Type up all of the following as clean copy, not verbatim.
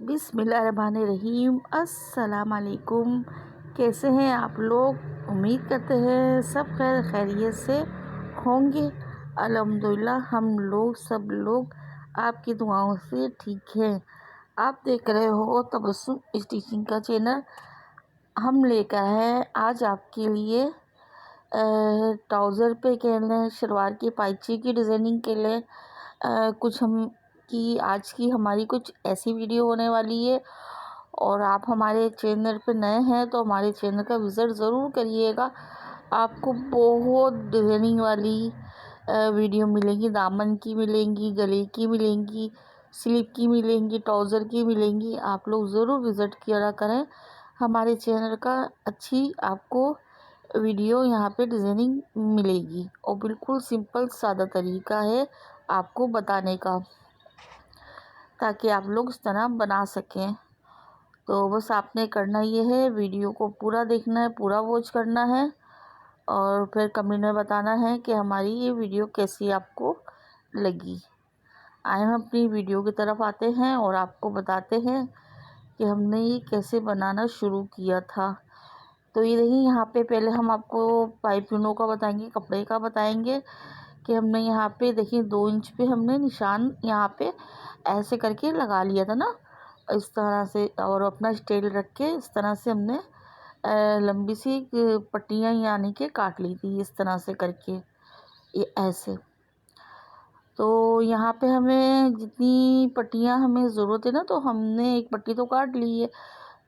बिस्मिल्लाहिर्रहमानिर्रहीम। अस्सलाम वालेकुम। कैसे हैं आप लोग? उम्मीद करते हैं सब खैरियत से होंगे। अल्हम्दुलिल्लाह हम लोग सब लोग आपकी दुआओं से ठीक हैं। आप देख रहे हो तबस्सुम स्टिचिंग का चैनल। हम लेकर हैं आज आपके लिए ट्राउज़र पे कह लें, शलवार की पाइची की डिज़ाइनिंग के लिए कुछ हम कि आज की हमारी कुछ ऐसी वीडियो होने वाली है। और आप हमारे चैनल पे नए हैं तो हमारे चैनल का विज़िट ज़रूर करिएगा। आपको बहुत डिज़ाइनिंग वाली वीडियो मिलेंगी, दामन की मिलेंगी, गले की मिलेंगी, स्लीव की मिलेंगी, ट्राउज़र की मिलेंगी। आप लोग ज़रूर विज़िट किया करें हमारे चैनल का। अच्छी आपको वीडियो यहाँ पे डिज़ाइनिंग मिलेगी और बिल्कुल सिंपल सादा तरीका है आपको बताने का, ताकि आप लोग इस तरह बना सकें। तो बस आपने करना ये है, वीडियो को पूरा देखना है, पूरा वॉच करना है और फिर कमेंट में बताना है कि हमारी ये वीडियो कैसी आपको लगी। आए हम अपनी वीडियो की तरफ आते हैं और आपको बताते हैं कि हमने ये कैसे बनाना शुरू किया था। तो ये देखिए, यहाँ पे पहले हम आपको पाइपिंगों का बताएंगे, कपड़े का बताएंगे कि हमने यहाँ पे देखिए 2 इंच पे हमने निशान यहाँ पे ऐसे करके लगा लिया था ना, इस तरह से। और अपना स्टेल रख के इस तरह से हमने लंबी सी पट्टियाँ यानी कि काट ली थी इस तरह से करके, ये ऐसे। तो यहाँ पे हमें जितनी पट्टियाँ हमें ज़रूरत है ना, तो हमने एक पट्टी तो काट ली है।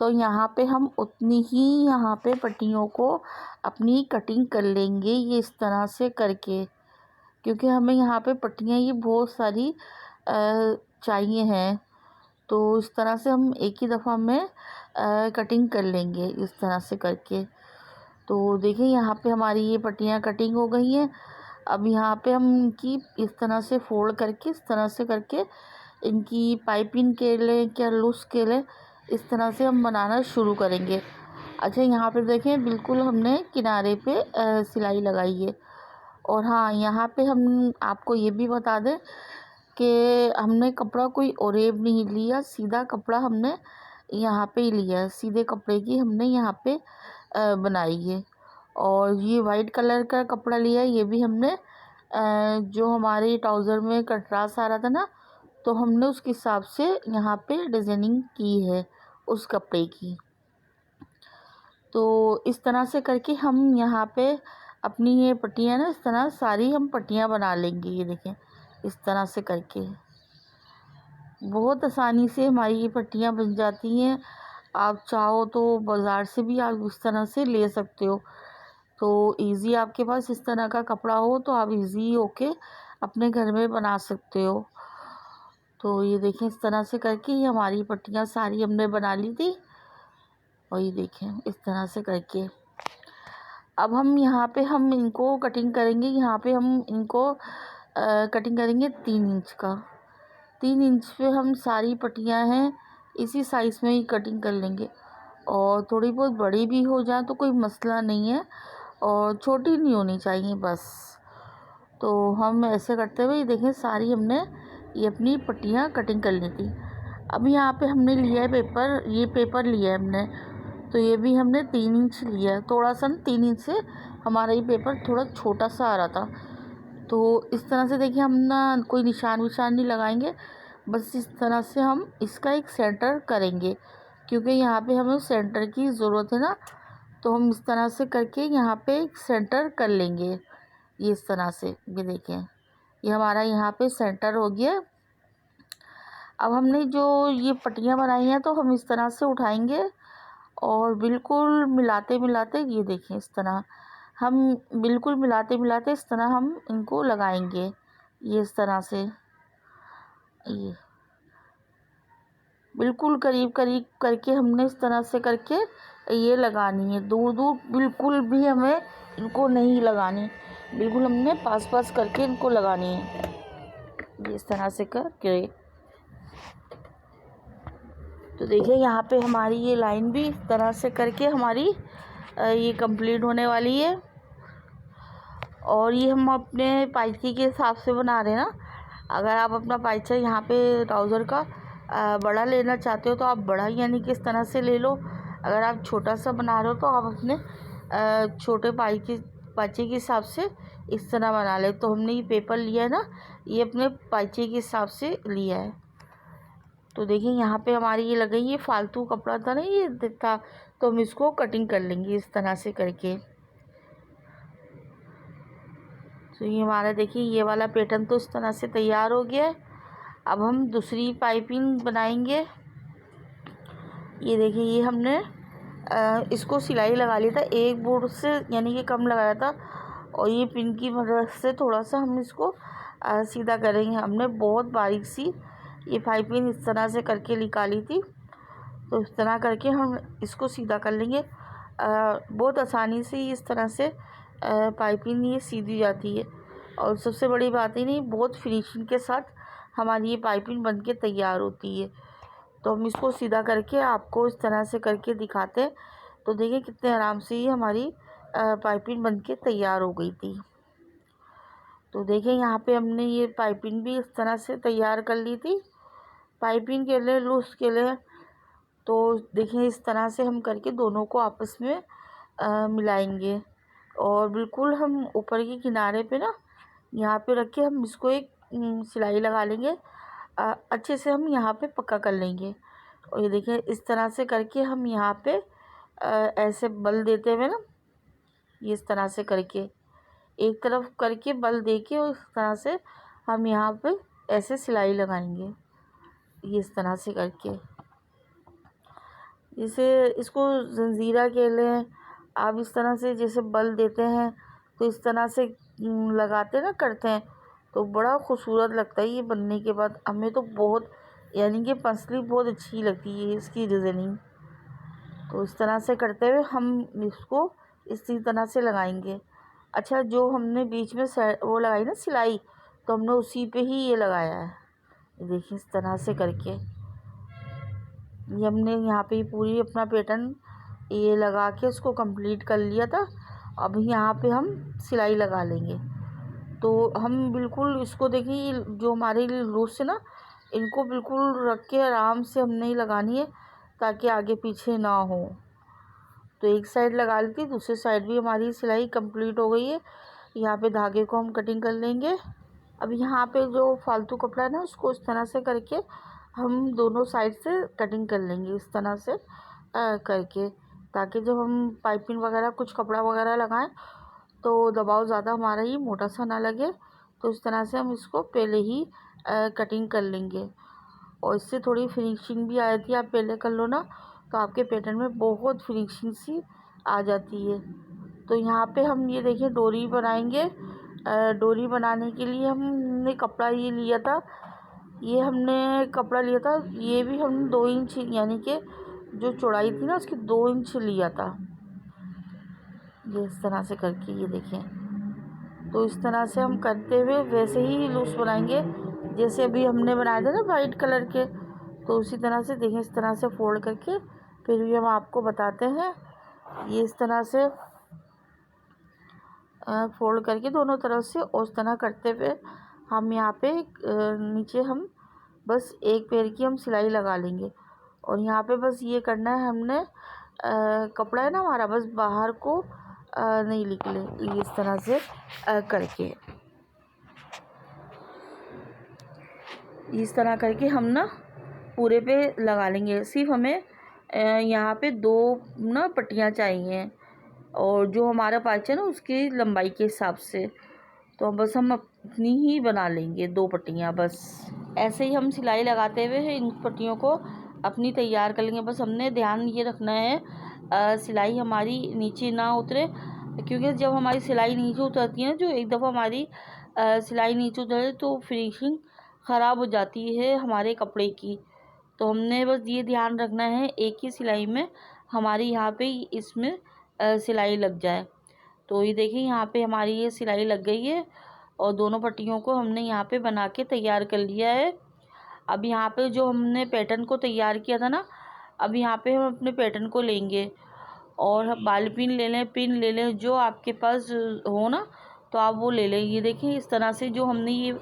तो यहाँ पे हम उतनी ही यहाँ पे पट्टियों को अपनी कटिंग कर लेंगे ये इस तरह से करके, क्योंकि हमें यहाँ पे पट्टियाँ ये बहुत सारी चाहिए हैं। तो इस तरह से हम एक ही दफ़ा में कटिंग कर लेंगे इस तरह से करके। तो देखिए, यहाँ पे हमारी ये पट्टियाँ कटिंग हो गई हैं। अब यहाँ पे हम इनकी इस तरह से फोल्ड करके इस तरह से करके इनकी पाइपिंग के लिए क्या लूज के लिए इस तरह से हम बनाना शुरू करेंगे। अच्छा, यहाँ पे देखें बिल्कुल हमने किनारे पे सिलाई लगाई है। और हाँ, यहाँ पे हम आपको ये भी बता दें कि हमने कपड़ा कोई ओरेब नहीं लिया, सीधा कपड़ा हमने यहाँ पे ही लिया, सीधे कपड़े की हमने यहाँ पे बनाई है। और ये वाइट कलर का कपड़ा लिया है, ये भी हमने जो हमारे ट्राउज़र में कंट्रास्ट आ रहा था ना, तो हमने उसके हिसाब से यहाँ पे डिज़ाइनिंग की है उस कपड़े की। तो इस तरह से करके हम यहाँ पे अपनी ये पट्टियाँ ना इस तरह सारी हम पट्टियाँ बना लेंगे। ये देखें, इस तरह से करके बहुत आसानी से हमारी ये पट्टियाँ बन जाती हैं। आप चाहो तो बाज़ार से भी आप इस तरह से ले सकते हो। तो इजी आपके पास इस तरह का कपड़ा हो तो आप इजी होके अपने घर में बना सकते हो। तो ये देखें, इस तरह से करके ये हमारी पट्टियाँ सारी हमने बना ली थी। और ये देखें इस तरह से करके अब हम यहाँ पे हम इनको कटिंग करेंगे। यहाँ पे हम इनको कटिंग करेंगे 3 इंच का। 3 इंच पे हम सारी पट्टियाँ हैं इसी साइज़ में ही कटिंग कर लेंगे। और थोड़ी बहुत बड़ी भी हो जाए तो कोई मसला नहीं है, और छोटी नहीं होनी चाहिए बस। तो हम ऐसे करते हुए देखें सारी हमने ये अपनी पट्टियाँ कटिंग कर ली थी। अब यहाँ पे हमने लिया है पेपर, ये पेपर लिया है हमने, तो ये भी हमने 3 इंच लिया है। थोड़ा सा 3 इंच से हमारा ये पेपर थोड़ा छोटा सा आ रहा था। तो इस तरह से देखिए, हम ना कोई निशान विशान नहीं लगाएंगे, बस इस तरह से हम इसका एक सेंटर करेंगे, क्योंकि यहाँ पे हमें सेंटर की ज़रूरत है ना। तो हम इस तरह से करके यहाँ पे एक सेंटर कर लेंगे ये इस तरह से। ये देखें, ये हमारा यहाँ पे सेंटर हो गया। अब हमने जो ये पट्टियाँ बनाई हैं तो हम इस तरह से उठाएंगे और बिल्कुल मिलाते मिलाते, ये देखें इस तरह हम बिल्कुल मिलाते मिलाते इस तरह हम इनको लगाएंगे ये इस तरह से। ये बिल्कुल करीब करीब करके हमने इस तरह से करके ये लगानी है। दूर दूर बिल्कुल भी हमें इनको नहीं लगानी, बिल्कुल हमने पास पास करके इनको लगानी है ये इस तरह से करके। तो देखिए, यहाँ पे हमारी ये लाइन भी इस तरह से करके हमारी ये कंप्लीट होने वाली है। और ये हम अपने पाइची के हिसाब से बना रहे हैं ना। अगर आप अपना पाइचा यहाँ पे ट्राउज़र का बड़ा लेना चाहते हो तो आप बड़ा यानी कि इस तरह से ले लो। अगर आप छोटा सा बना रहे हो तो आप अपने छोटे पाइचे के हिसाब से इस तरह बना ले। तो हमने ये पेपर लिया है ना, ये अपने पाइचे के हिसाब से लिया है। तो देखिए यहाँ पे हमारी ये लग गई, ये फालतू कपड़ा था ना ये था, तो हम इसको कटिंग कर लेंगे इस तरह से करके। तो ये हमारा देखिए ये वाला पैटर्न तो इस तरह से तैयार हो गया है। अब हम दूसरी पाइपिंग बनाएंगे। ये देखिए ये हमने इसको सिलाई लगा लिया था, एक बोर्ड से यानी कि कम लगाया था, और ये पिन की मदद से थोड़ा सा हम इसको सीधा करेंगे। हमने बहुत बारीक सी ये पाइपिंग इस तरह से करके निकाली थी, तो इस तरह करके हम इसको सीधा कर लेंगे। बहुत आसानी से इस तरह से पाइपिंग ये सीधी जाती है, और सबसे बड़ी बात ही नहीं, बहुत फिनिशिंग के साथ हमारी ये पाइपिंग बन के तैयार होती है। तो हम इसको सीधा करके आपको इस तरह से करके दिखाते हैं। तो देखिए कितने आराम से ये हमारी पाइपिंग बन के तैयार हो गई थी। तो देखिए यहाँ पे हमने ये पाइपिंग भी इस तरह से तैयार कर ली थी, पाइपिंग के लिए, लूज के लिए। तो देखिए इस तरह से हम करके दोनों को आपस में मिलाएंगे, और बिल्कुल हम ऊपर के किनारे पे ना यहाँ पे रख के हम इसको एक सिलाई लगा लेंगे। अच्छे से हम यहाँ पे पक्का कर लेंगे। और ये देखिए इस तरह से करके हम यहाँ पे ऐसे बल देते हुए ना, ये इस तरह से करके एक तरफ करके बल दे के, और इस तरह से हम यहाँ पे ऐसे सिलाई लगाएंगे, ये इस तरह से करके। जैसे इसको जंजीरा कह लें आप, इस तरह से जैसे बल देते हैं तो इस तरह से लगाते ना, करते हैं, तो बड़ा खूबसूरत लगता है ये बनने के बाद। हमें तो बहुत यानी कि पर्सनली बहुत अच्छी लगती है इसकी डिज़ाइनिंग। तो इस तरह से करते हुए हम इसको इसी तरह से लगाएंगे। अच्छा, जो हमने बीच में वो लगाई ना सिलाई, तो हमने उसी पे ही ये लगाया है। देखिए इस तरह से करके ये हमने यहाँ पे पूरी अपना पैटर्न ये लगा के उसको कंप्लीट कर लिया था। अब यहाँ पे हम सिलाई लगा लेंगे। तो हम बिल्कुल इसको देखिए, जो हमारे लूज से ना, इनको बिल्कुल रख के आराम से हमने ही लगानी है, ताकि आगे पीछे ना हो। तो एक साइड लगा ली थी, दूसरी साइड भी हमारी सिलाई कंप्लीट हो गई है। यहाँ पे धागे को हम कटिंग कर लेंगे। अब यहाँ पे जो फालतू कपड़ा है ना, उसको इस तरह से करके हम दोनों साइड से कटिंग कर लेंगे इस तरह से करके, ताकि जब हम पाइपिंग वगैरह कुछ कपड़ा वगैरह लगाएं तो दबाव ज़्यादा हमारा ये मोटा सा ना लगे। तो इस तरह से हम इसको पहले ही कटिंग कर लेंगे, और इससे थोड़ी फिनिशिंग भी आ जाती है। आप पहले कर लो ना, तो आपके पैटर्न में बहुत फिनिशिंग सी आ जाती है। तो यहाँ पे हम ये देखिए डोरी बनाएंगे। डोरी बनाने के लिए हमने कपड़ा ये लिया था, ये हमने कपड़ा लिया था, ये भी हम 2 इंच यानी कि जो चौड़ाई थी ना उसकी 2 इंच लिया था, ये इस तरह से करके। ये देखें, तो इस तरह से हम करते हुए वैसे ही लूज बनाएंगे जैसे अभी हमने बनाए थे ना वाइट कलर के। तो उसी तरह से देखें, इस तरह से फोल्ड करके फिर भी हम आपको बताते हैं। ये इस तरह से फोल्ड करके दोनों तरफ से उस तरह करते हुए हम यहाँ पे नीचे हम बस एक पैर की हम सिलाई लगा लेंगे। और यहाँ पे बस ये करना है हमने, कपड़ा है ना हमारा, बस बाहर को नहीं निकले, इस तरह से करके, इस तरह करके हम ना पूरे पे लगा लेंगे। सिर्फ हमें यहाँ पे 2 ना पट्टियाँ चाहिए, और जो हमारा पाइचा ना उसकी लंबाई के हिसाब से। तो बस हम अपनी ही बना लेंगे 2 पट्टियाँ, बस ऐसे ही हम सिलाई लगाते हुए इन पट्टियों को अपनी तैयार कर लेंगे। बस हमने ध्यान ये रखना है सिलाई हमारी नीचे ना उतरे, क्योंकि जब हमारी सिलाई नीचे उतरती है ना, जो एक दफ़ा हमारी सिलाई नीचे उतरे तो फिनिशिंग ख़राब हो जाती है हमारे कपड़े की। तो हमने बस ये ध्यान रखना है एक ही सिलाई में हमारी यहाँ पे इसमें सिलाई लग जाए। तो ये देखिए यहाँ पे हमारी ये सिलाई लग गई है, और दोनों पट्टियों को हमने यहाँ पे बना के तैयार कर लिया है। अब यहाँ पे जो हमने पैटर्न को तैयार किया था ना, अब यहाँ पे हम अपने पैटर्न को लेंगे, और बाल पिन ले लें, पिन ले लें, जो आपके पास हो ना, तो आप वो ले लें। ये देखिए इस तरह से जो हमने ये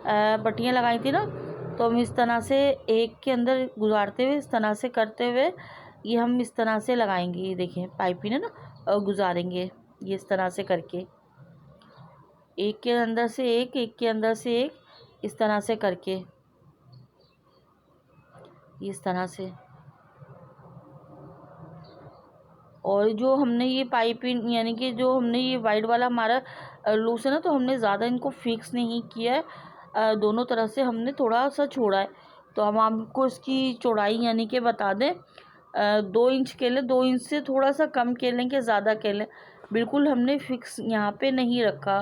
पट्टियाँ लगाई थी ना, तो हम इस तरह से एक के अंदर गुजारते हुए, इस तरह से करते हुए ये हम इस तरह से लगाएंगे। ये देखें पाइपिंग है ना, और गुजारेंगे ये इस तरह से करके, एक के अंदर से एक, एक के अंदर से एक, इस तरह से करके, इस तरह से। और जो हमने ये पाइपिंग यानी कि जो हमने ये वाइट वाला हमारा लूज है ना, तो हमने ज़्यादा इनको फिक्स नहीं किया है, दोनों तरह से हमने थोड़ा सा छोड़ा है। तो हम आपको इसकी चौड़ाई यानी कि बता दें, 2 इंच के लें, 2 इंच से थोड़ा सा कम के लें कि ज़्यादा के लें, बिल्कुल हमने फिक्स यहाँ पे नहीं रखा।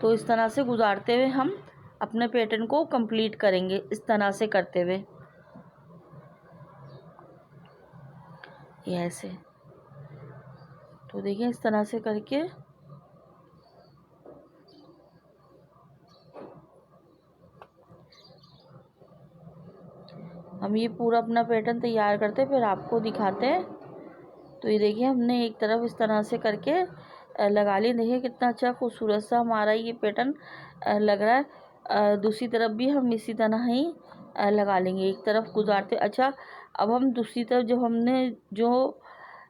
तो इस तरह से गुजारते हुए हम अपने पैटर्न को कंप्लीट करेंगे, इस तरह से करते हुए ये ऐसे। तो देखिए इस तरह से करके हम ये पूरा अपना पैटर्न तैयार करते हैं, फिर आपको दिखाते हैं। तो ये देखिए हमने एक तरफ इस तरह से करके लगा ली। देखिए कितना अच्छा खूबसूरत सा हमारा ये पैटर्न लग रहा है। दूसरी तरफ भी हम इसी तरह ही लगा लेंगे, एक तरफ गुजारते। अच्छा, अब हम दूसरी तरफ जब हमने जो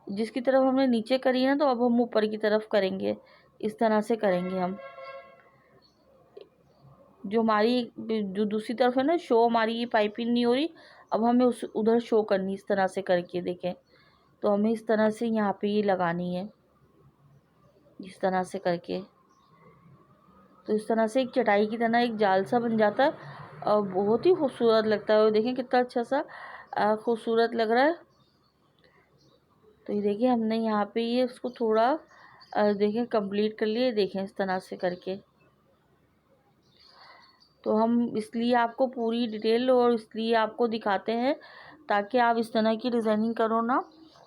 जिसकी तरफ हमने नीचे करी है ना, तो अब हम ऊपर की तरफ करेंगे, इस तरह से करेंगे हम। जो हमारी जो दूसरी तरफ है ना, शो हमारी ये पाइपिंग नहीं हो रही, अब हमें उस उधर शो करनी, इस तरह से करके देखें। तो हमें इस तरह से यहाँ पे ये लगानी है, इस तरह से करके। तो इस तरह से एक चटाई की तरह एक जाल सा बन जाता है और बहुत ही खूबसूरत लगता है। और देखें कितना अच्छा सा खूबसूरत लग रहा है। तो ये देखिए हमने यहाँ पे ये उसको थोड़ा देखें कंप्लीट कर लिए, देखें इस तरह से करके। तो हम इसलिए आपको पूरी डिटेल और इसलिए आपको दिखाते हैं ताकि आप इस तरह की डिज़ाइनिंग करो ना,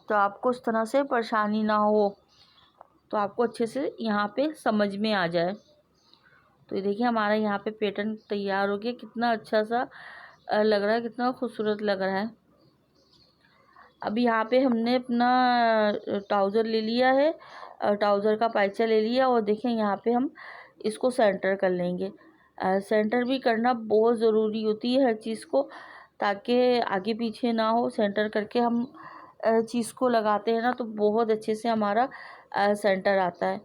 तो आपको इस तरह से परेशानी ना हो, तो आपको अच्छे से यहाँ पे समझ में आ जाए। तो ये देखिए हमारा यहाँ पे पैटर्न तैयार हो गया, कितना अच्छा सा लग रहा है, कितना खूबसूरत लग रहा है। अब यहाँ पे हमने अपना ट्राउज़र ले लिया है, ट्राउज़र का पाइचा ले लिया, और देखें यहाँ पे हम इसको सेंटर कर लेंगे। सेंटर भी करना बहुत ज़रूरी होती है हर चीज़ को, ताकि आगे पीछे ना हो। सेंटर करके हम चीज़ को लगाते हैं ना, तो बहुत अच्छे से हमारा सेंटर आता है।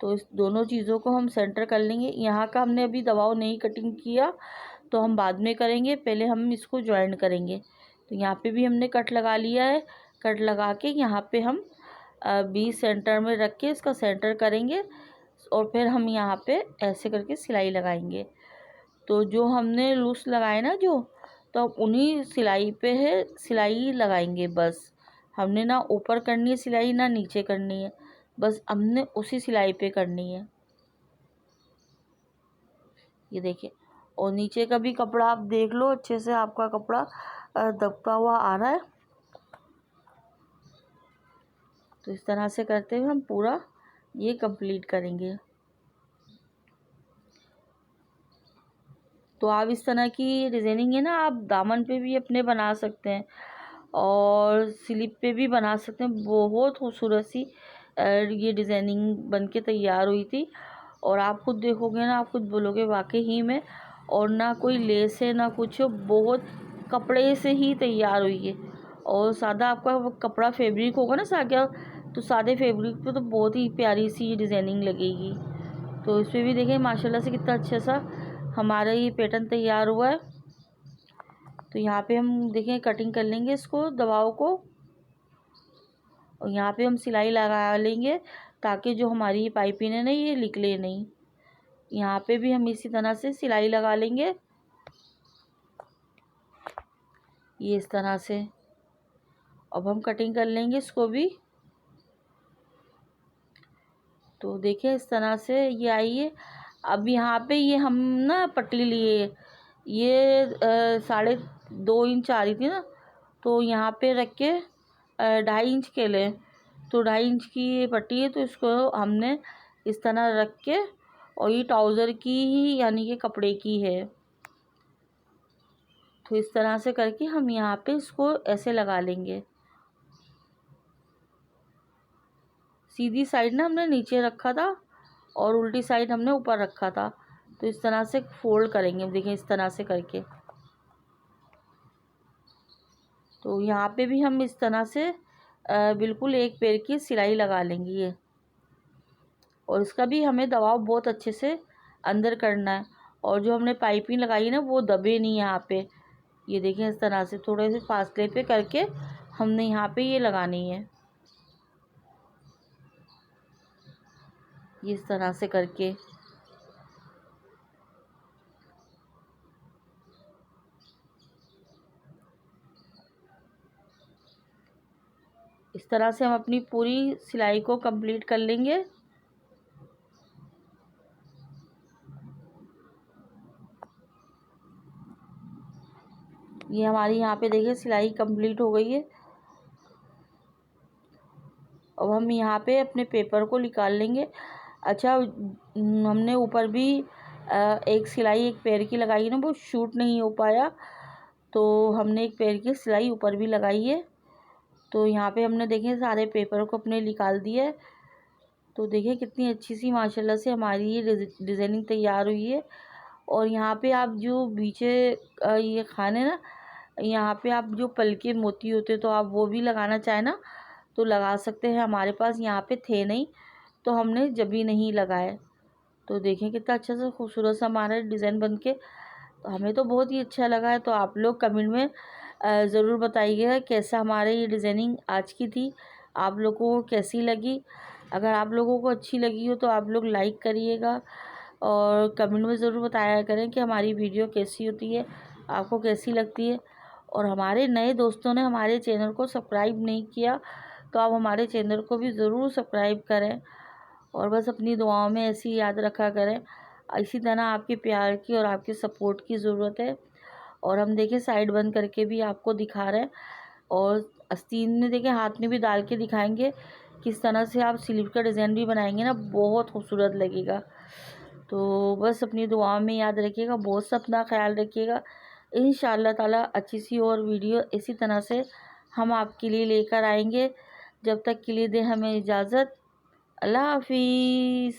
तो इस दोनों चीज़ों को हम सेंटर कर लेंगे। यहाँ का हमने अभी दबाव नहीं कटिंग किया, तो हम बाद में करेंगे, पहले हम इसको ज्वाइन करेंगे। तो यहाँ पे भी हमने कट लगा लिया है। कट लगा के यहाँ पे हम बीच सेंटर में रख के इसका सेंटर करेंगे, और फिर हम यहाँ पे ऐसे करके सिलाई लगाएंगे। तो जो हमने लूस लगाए ना जो, तो उन्हीं सिलाई पे है सिलाई लगाएंगे बस। हमने ना ऊपर करनी है सिलाई, ना नीचे करनी है, बस हमने उसी सिलाई पे करनी है। ये देखिए, और नीचे का भी कपड़ा आप देख लो अच्छे से, आपका कपड़ा दबता हुआ आ रहा है। तो इस तरह से करते हुए हम पूरा ये कंप्लीट करेंगे। तो आप इस तरह की डिज़ाइनिंग है ना, आप दामन पे भी अपने बना सकते हैं और स्लिप पे भी बना सकते हैं। बहुत खूबसूरत सी ये डिज़ाइनिंग बन के तैयार हुई थी, और आप खुद देखोगे ना, आप खुद बोलोगे वाकई ही में। और ना कोई लेस है ना कुछ, बहुत कपड़े से ही तैयार हुई है। और सादा आपका कपड़ा फैब्रिक होगा ना सादा, तो सादे फैब्रिक पे तो बहुत ही प्यारी सी डिज़ाइनिंग लगेगी। तो इस पर भी देखें माशाल्लाह से कितना अच्छा सा हमारा ये पैटर्न तैयार हुआ है। तो यहाँ पे हम देखें कटिंग कर लेंगे इसको, दबाव को, और यहाँ पे हम सिलाई लगा लेंगे ताकि जो हमारी पाइपिंग है ना ये निकले नहीं। यहाँ पे भी हम इसी तरह से सिलाई लगा लेंगे, ये इस तरह से। अब हम कटिंग कर लेंगे इसको भी। तो देखिए इस तरह से ये आई है। अब यहाँ पे ये हम ना पट्टी लिए, ये 2.5 इंच आ रही थी ना, तो यहाँ पे रख के 2.5 इंच के लें। तो 2.5 इंच की ये पट्टी है, तो इसको हमने इस तरह रख के, और ये ट्राउज़र की ही यानी कि कपड़े की है। तो इस तरह से करके हम यहाँ पे इसको ऐसे लगा लेंगे। सीधी साइड ना हमने नीचे रखा था और उल्टी साइड हमने ऊपर रखा था। तो इस तरह से फोल्ड करेंगे, देखिए इस तरह से करके। तो यहाँ पे भी हम इस तरह से बिल्कुल एक पैर की सिलाई लगा लेंगे ये, और इसका भी हमें दबाव बहुत अच्छे से अंदर करना है। और जो हमने पाइपिंग लगाई है ना वो दबे नहीं यहाँ पे। ये देखें इस तरह से थोड़े से फासले पे करके हमने यहाँ पे ये लगानी है, इस तरह से करके। इस तरह से हम अपनी पूरी सिलाई को कंप्लीट कर लेंगे। ये हमारी यहाँ पे देखिए सिलाई कंप्लीट हो गई है। अब हम यहाँ पे अपने पेपर को निकाल लेंगे। अच्छा, हमने ऊपर भी एक सिलाई एक पैर की लगाई है ना, वो शूट नहीं हो पाया, तो हमने एक पैर की सिलाई ऊपर भी लगाई है। तो यहाँ पे हमने देखें सारे पेपर को अपने निकाल दिए। तो देखिए कितनी अच्छी सी माशाल्लाह से हमारी ये डिज़ाइनिंग तैयार हुई है। और यहाँ पे आप जो पीछे ये खाने ना, यहाँ पे आप जो पलके मोती होते तो आप वो भी लगाना चाहें ना तो लगा सकते हैं। हमारे पास यहाँ पे थे नहीं तो हमने जभी नहीं लगाए। तो देखें कितना अच्छा सा खूबसूरत सा हमारा डिज़ाइन बन के, तो हमें तो बहुत ही अच्छा लगा है। तो आप लोग कमेंट में ज़रूर बताइएगा कैसा हमारे ये डिज़ाइनिंग आज की थी, आप लोगों को कैसी लगी। अगर आप लोगों को अच्छी लगी हो तो आप लोग लाइक करिएगा और कमेंट में ज़रूर बताया करें कि हमारी वीडियो कैसी होती है, आपको कैसी लगती है। और हमारे नए दोस्तों ने हमारे चैनल को सब्सक्राइब नहीं किया तो आप हमारे चैनल को भी ज़रूर सब्सक्राइब करें। और बस अपनी दुआओं में ऐसी याद रखा करें। इसी तरह आपके प्यार की और आपके सपोर्ट की ज़रूरत है। और हम देखें साइड बंद करके भी आपको दिखा रहे हैं, और आस्तीन में देखें हाथ में भी डाल के दिखाएंगे किस तरह से आप स्लीव का डिज़ाइन भी बनाएंगे ना, बहुत खूबसूरत लगेगा। तो बस अपनी दुआओं में याद रखिएगा, बहुत सा अपना ख्याल रखिएगा। इंशाअल्लाह ताला अच्छी सी और वीडियो इसी तरह से हम आपके लिए लेकर आएंगे। जब तक के लिए दें हमें इजाज़त। अल्लाह हाफिज़।